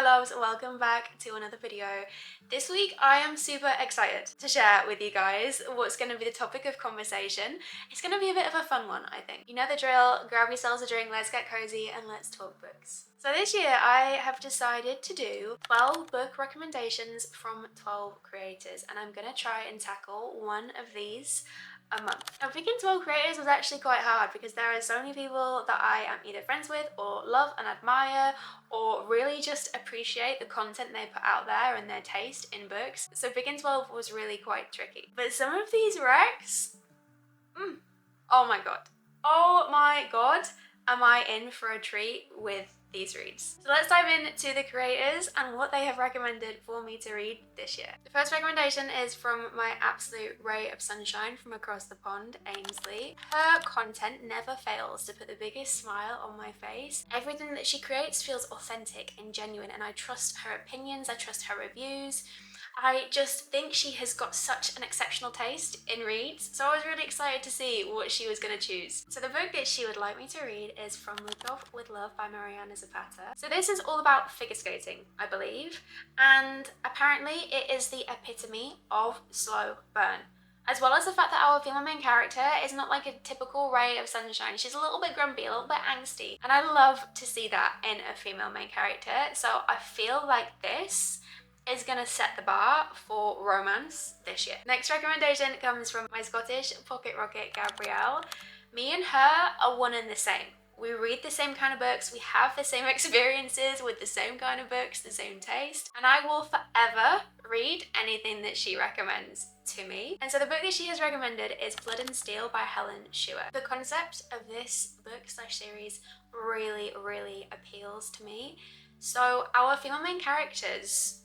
my loves, welcome back to another video. This week I am super excited to share with you guys what's going to be the topic of conversation. It's going to be a bit of a fun one, I think. You know the drill, grab yourselves a drink, let's get cozy and let's talk books. So this year I have decided to do 12 book recommendations from 12 creators, and I'm going to try and tackle one of these a month. Now, picking 12 creators was actually quite hard because there are so many people that I am either friends with or love and admire or really just appreciate the content they put out there and their taste in books. So picking 12 was really quite tricky. But some of these recs, oh my god, am I in for a treat with these reads. So let's dive into the creators and what they have recommended for me to read this year. The first recommendation is from my absolute ray of sunshine from across the pond, Ainsley. Her content never fails to put the biggest smile on my face. Everything that she creates feels authentic and genuine, and I trust her opinions, I trust her reviews. I just think she has got such an exceptional taste in reads, so I was really excited to see what she was going to choose. So the book that she would like me to read is From Lithgow with Love by Mariana Zapata. So this is all about figure skating, I believe, and apparently it is the epitome of slow burn. As well as the fact that our female main character is not like a typical ray of sunshine. She's a little bit grumpy, a little bit angsty, and I love to see that in a female main character. So I feel like this is gonna set the bar for romance this year. Next recommendation comes from my Scottish pocket rocket, Gabrielle. Me and her are one and the same. We read the same kind of books, we have the same experiences with the same kind of books, the same taste, and I will forever read anything that she recommends to me. And so the book that she has recommended is Blood and Steel by Helen Schuer. The concept of this book/series really appeals to me. So our female main characters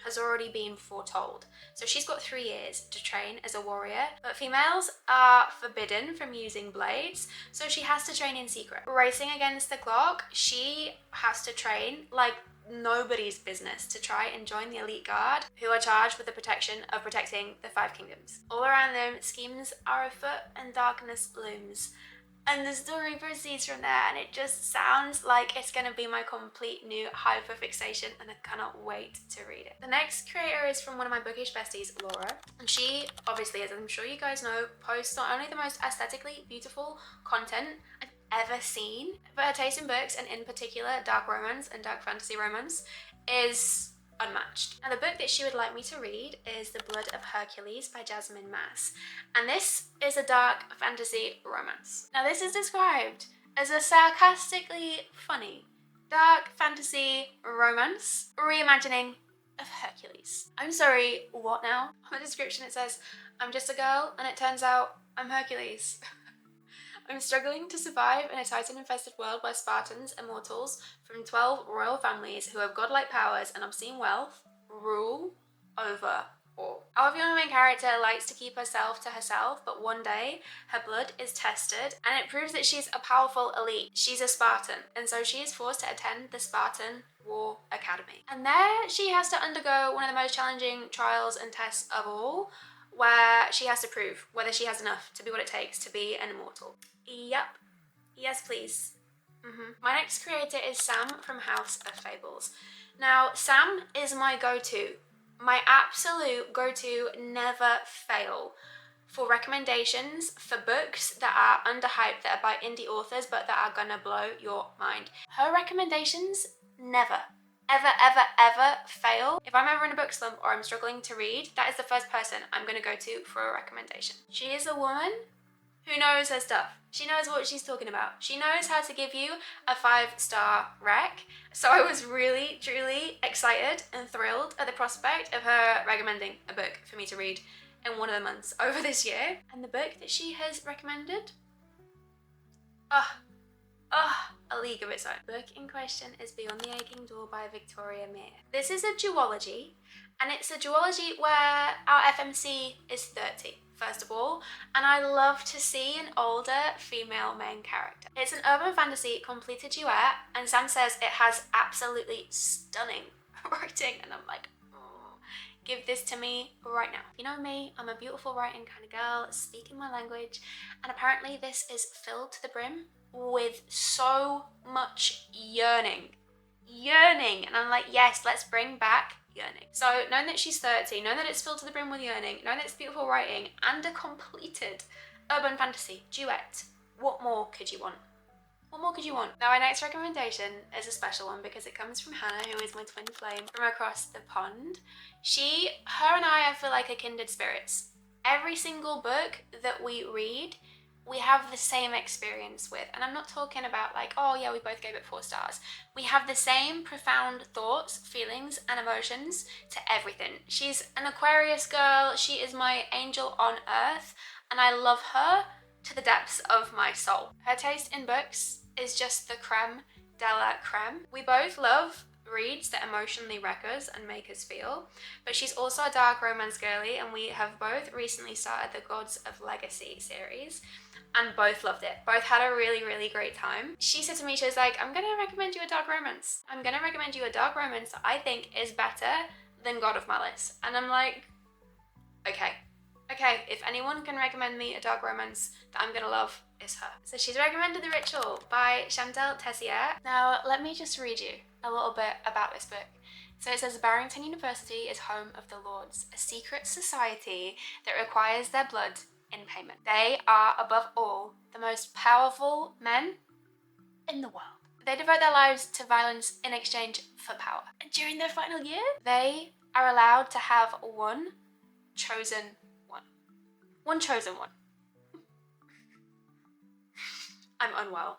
has already been foretold. So she's got 3 years to train as a warrior, but females are forbidden from using blades, so she has to train in secret. Racing against the clock, she has to train like nobody's business to try and join the elite guard, who are charged with the protection of protecting the 5 kingdoms. All around them, schemes are afoot and darkness looms. And the story proceeds from there, and it just sounds like it's going to be my complete new hyperfixation, and I cannot wait to read it. The next creator is from one of my bookish besties, Laura, and she obviously, as I'm sure you guys know, posts not only the most aesthetically beautiful content I've ever seen, but her taste in books, and in particular dark romance and dark fantasy romance, is unmatched. And the book that she would like me to read is The Blood of Hercules by Jasmine Mass, and this is a dark fantasy romance. Now this is described as a sarcastically funny dark fantasy romance reimagining of Hercules. I'm sorry, what now? On the description it says, I'm just a girl and it turns out I'm Hercules. I'm struggling to survive in a Titan-infested world where Spartans, immortals from 12 royal families who have godlike powers and obscene wealth, rule over all. Our female main character likes to keep herself to herself, but one day her blood is tested and it proves that she's a powerful elite. She's a Spartan, and so she is forced to attend the Spartan War Academy. And there she has to undergo one of the most challenging trials and tests of all, where she has to prove whether she has enough to be what it takes to be an immortal. Yep. Yes, please. My next creator is Sam from House of Fables. Now, Sam is my go-to, my absolute go-to, never fail for recommendations for books that are underhyped, that are by indie authors, but that are gonna blow your mind. Her recommendations never, ever fail. If I'm ever in a book slump or I'm struggling to read, that is the first person I'm gonna go to for a recommendation. She is a woman who knows her stuff. She knows what she's talking about. She knows how to give you a 5-star rec. So I was really, truly excited and thrilled at the prospect of her recommending a book for me to read in one of the months over this year. And the book that she has recommended, a league of its own. The book in question is Beyond the Aching Door by Victoria Meir. This is a duology, and it's a duology where our FMC is 30. First of all, and I love to see an older female main character. It's an urban fantasy completed duet, and Sam says it has absolutely stunning writing, and I'm like, give this to me right now. You know me, I'm a beautiful writing kind of girl, speaking my language, and apparently this is filled to the brim with so much yearning yearning. And I'm like, yes, let's bring back yearning. So knowing that she's 30, knowing that it's filled to the brim with yearning, knowing that it's beautiful writing and a completed urban fantasy duet, what more could you want? What more could you want? Now, our next recommendation is a special one because it comes from Hannah, who is my twin flame from across the pond. Her and I feel like are kindred spirits. Every single book that we read, we have the same experience with. And I'm not talking about like, oh yeah, we both gave it 4 stars. We have the same profound thoughts, feelings, and emotions to everything. She's an Aquarius girl. She is my angel on earth, and I love her to the depths of my soul. Her taste in books is just the creme de la creme. We both love reads that emotionally wreck us and make us feel, but she's also a dark romance girly, and we have both recently started the Gods of Legacy series and both loved it. Both had a really, really great time. She said to me, she was like, I'm gonna recommend you a dark romance. I'm gonna recommend you a dark romance that I think is better than God of Malice. And I'm like, okay, if anyone can recommend me a dark romance that I'm gonna love, it's her. So she's recommended The Ritual by Chantal Tessier. Now, let me just read you a little bit about this book. So it says, Barrington University is home of the Lords, a secret society that requires their blood in payment. They are, above all, the most powerful men in the world. They devote their lives to violence in exchange for power. And during their final year, they are allowed to have one chosen one. One chosen one. I'm unwell.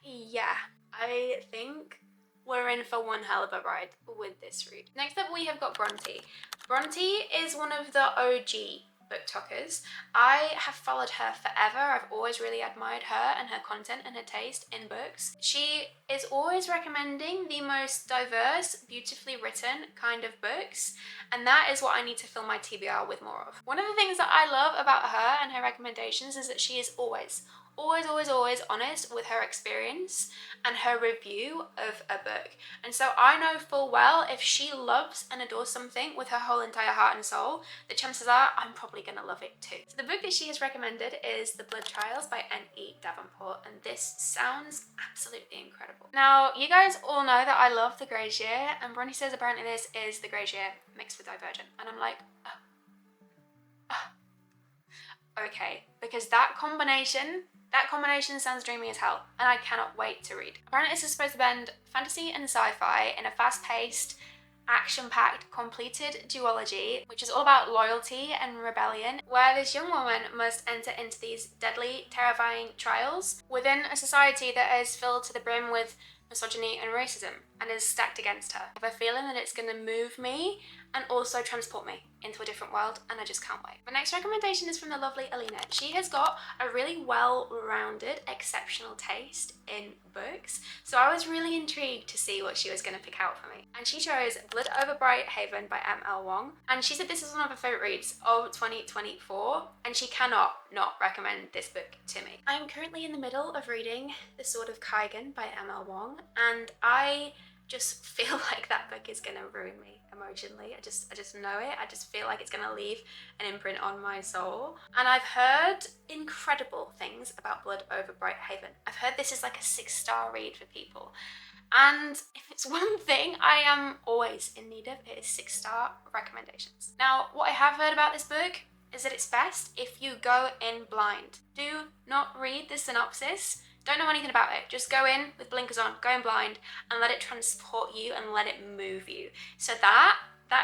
Yeah, I think we're in for one hell of a ride with this read. Next up, we have got Bronte. Bronte is one of the OG booktokers. I have followed her forever. I've always really admired her and her content and her taste in books. She is always recommending the most diverse, beautifully written kind of books, and that is what I need to fill my TBR with more of. One of the things that I love about her and her recommendations is that she is always honest with her experience and her review of a book. And so I know full well if she loves and adores something with her whole entire heart and soul, the chances are I'm probably gonna love it too. So the book that she has recommended is The Blood Trials by N.E. Davenport, and this sounds absolutely incredible. Now, you guys all know that I love The Grey's Year, and Bronnie says apparently this is The Grey's Year mixed with Divergent, and I'm like, okay, because that combination sounds dreamy as hell, and I cannot wait to read. Apparently this is supposed to blend fantasy and sci-fi in a fast-paced, action-packed, completed duology, which is all about loyalty and rebellion, where this young woman must enter into these deadly, terrifying trials within a society that is filled to the brim with misogyny and racism and is stacked against her. I have a feeling that it's going to move me and also transport me into a different world, and I just can't wait. My next recommendation is from the lovely Alina. She has got a really well-rounded, exceptional taste in books, so I was really intrigued to see what she was going to pick out for me. And she chose Blood Over Bright Haven by M.L. Wong, and she said this is one of her favourite reads of 2024, and she cannot not recommend this book to me. I am currently in the middle of reading The Sword of Kaigan by M.L. Wong, and I just feel like that book is gonna ruin me emotionally. I just know it. I just feel like it's gonna leave an imprint on my soul. And I've heard incredible things about Blood Over Bright Haven. I've heard this is like a 6-star read for people. And if it's one thing I am always in need of, it is 6-star recommendations. Now, what I have heard about this book is that it's best if you go in blind. Do not read the synopsis. Don't know anything about it. Just go in with blinkers on, go in blind, and let it transport you and let it move you. So that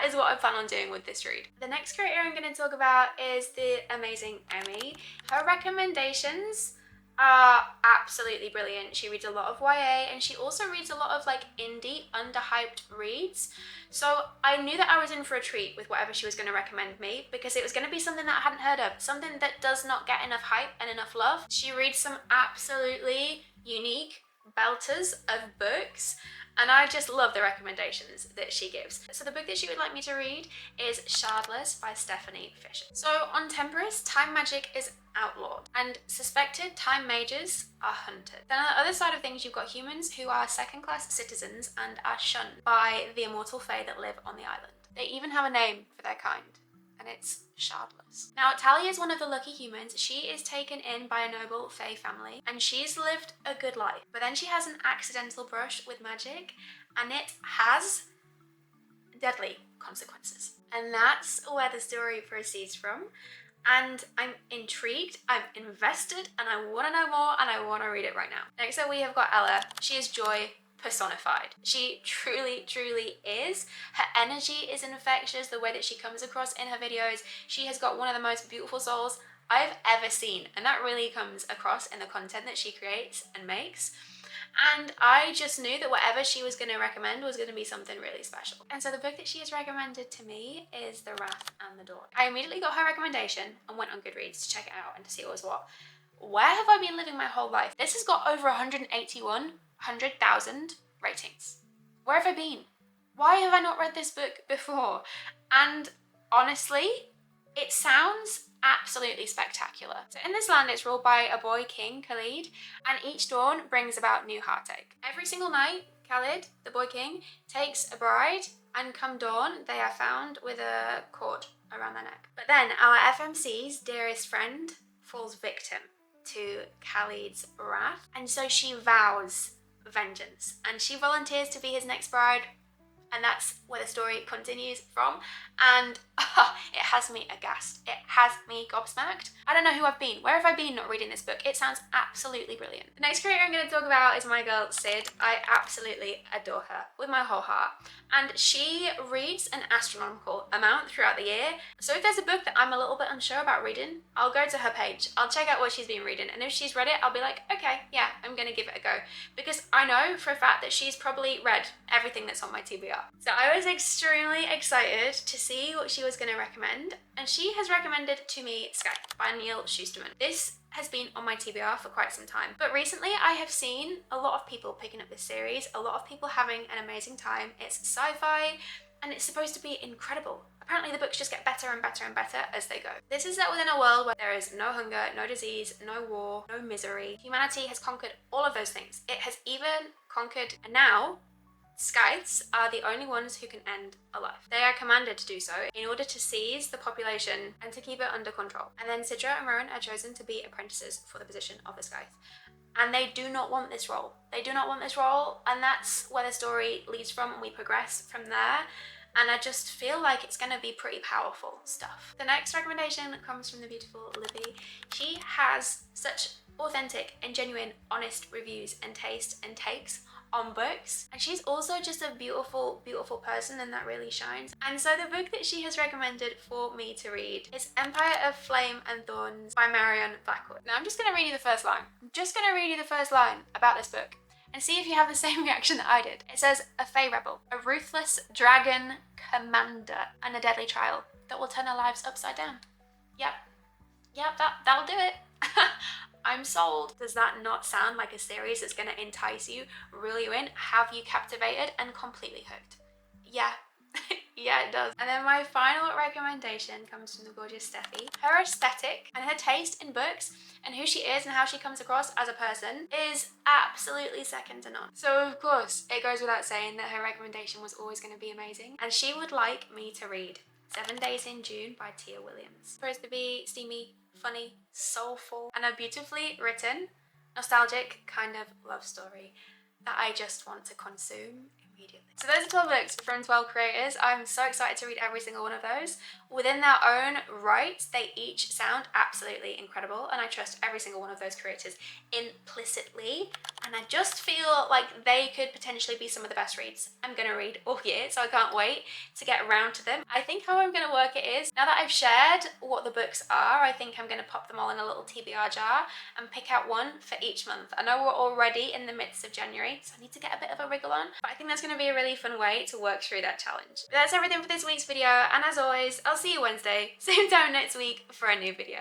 is what I plan on doing with this read. The next creator I'm going to talk about is the amazing Emmy. Her recommendations are absolutely brilliant. She reads a lot of YA, and she also reads a lot of like indie, underhyped reads. So I knew that I was in for a treat with whatever she was going to recommend me, because it was going to be something that I hadn't heard of, something that does not get enough hype and enough love. She reads some absolutely unique belters of books, and I just love the recommendations that she gives. So the book that she would like me to read is Shardless by Stephy Fisher. So on Temperance, time magic is outlawed, and suspected time mages are hunted. Then on the other side of things, you've got humans who are second-class citizens and are shunned by the immortal fae that live on the island. They even have a name for their kind, and it's shardless. Now, Talia is one of the lucky humans. She is taken in by a noble fae family, and she's lived a good life. But then she has an accidental brush with magic, and it has deadly consequences. And that's where the story proceeds from. And I'm intrigued, I'm invested, and I want to know more, and I want to read it right now. Next up, we have got Ella. She is joy personified. She truly, truly is. Her energy is infectious, the way that she comes across in her videos. She has got one of the most beautiful souls I've ever seen, and that really comes across in the content that she creates and makes. And I just knew that whatever she was going to recommend was going to be something really special. And so the book that she has recommended to me is The Wrath and the Dawn. I immediately got her recommendation and went on Goodreads to check it out and to see what was what. Where have I been living my whole life? This has got over 100,000 ratings. Where have I been? Why have I not read this book before? And honestly, it sounds absolutely spectacular. So in this land, it's ruled by a boy king, Khalid, and each dawn brings about new heartache. Every single night, Khalid, the boy king, takes a bride, and come dawn, they are found with a cord around their neck. But then our FMC's dearest friend falls victim to Khalid's wrath, and so she vows vengeance, and she volunteers to be his next bride. And that's where the story continues from. And it has me aghast. It has me gobsmacked. I don't know who I've been. Where have I been not reading this book? It sounds absolutely brilliant. The next creator I'm going to talk about is my girl, Sid. I absolutely adore her with my whole heart. And she reads an astronomical amount throughout the year. So if there's a book that I'm a little bit unsure about reading, I'll go to her page. I'll check out what she's been reading. And if she's read it, I'll be like, okay, yeah, I'm going to give it a go. Because I know for a fact that she's probably read everything that's on my TBR. So I was extremely excited to see what she was going to recommend, and she has recommended to me Sky by Neil Shusterman. This has been on my TBR for quite some time, but recently I have seen a lot of people picking up this series, a lot of people having an amazing time. It's sci-fi, and it's supposed to be incredible. Apparently the books just get better and better and better as they go. This is set within a world where there is no hunger, no disease, no war, no misery. Humanity has conquered all of those things. It has even conquered, and now Scythes are the only ones who can end a life. They are commanded to do so in order to seize the population and to keep it under control. And then Sidra and Rowan are chosen to be apprentices for the position of a Scythe. And they do not want this role. They do not want this role, and that's where the story leads from, and we progress from there. And I just feel like it's going to be pretty powerful stuff. The next recommendation comes from the beautiful Liby. She has such authentic and genuine, honest reviews and taste and takes on books, and she's also just a beautiful, beautiful person, and that really shines. And so the book that she has recommended for me to read is Empire of Flame and Thorns by Marion Blackwood. Now I'm just going to read you the first line. I'm just going to read you the first line about this book and see if you have the same reaction that I did. It says, a fae rebel, a ruthless dragon commander, and a deadly trial that will turn our lives upside down. Yep, that'll do it. I'm sold. Does that not sound like a series that's going to entice you, reel you in, have you captivated, and completely hooked? Yeah. Yeah, it does. And then my final recommendation comes from the gorgeous Stephy. Her aesthetic and her taste in books and who she is and how she comes across as a person is absolutely second to none. So of course, it goes without saying that her recommendation was always going to be amazing, and she would like me to read 7 Days in June by Tia Williams. Supposed to be steamy, funny, soulful, and a beautifully written, nostalgic kind of love story that I just want to consume immediately. So those are 12 books from 12 creators. I'm so excited to read every single one of those. Within their own right, they each sound absolutely incredible, and I trust every single one of those creators implicitly, and I just feel like they could potentially be some of the best reads I'm going to read all year, so I can't wait to get around to them. I think how I'm going to work it is, now that I've shared what the books are, I think I'm going to pop them all in a little TBR jar and pick out one for each month. I know we're already in the midst of January, so I need to get a bit of a wriggle on, but I think that's going to be a really fun way to work through that challenge. But that's everything for this week's video, and as always, I'll see you Wednesday, same time next week for a new video.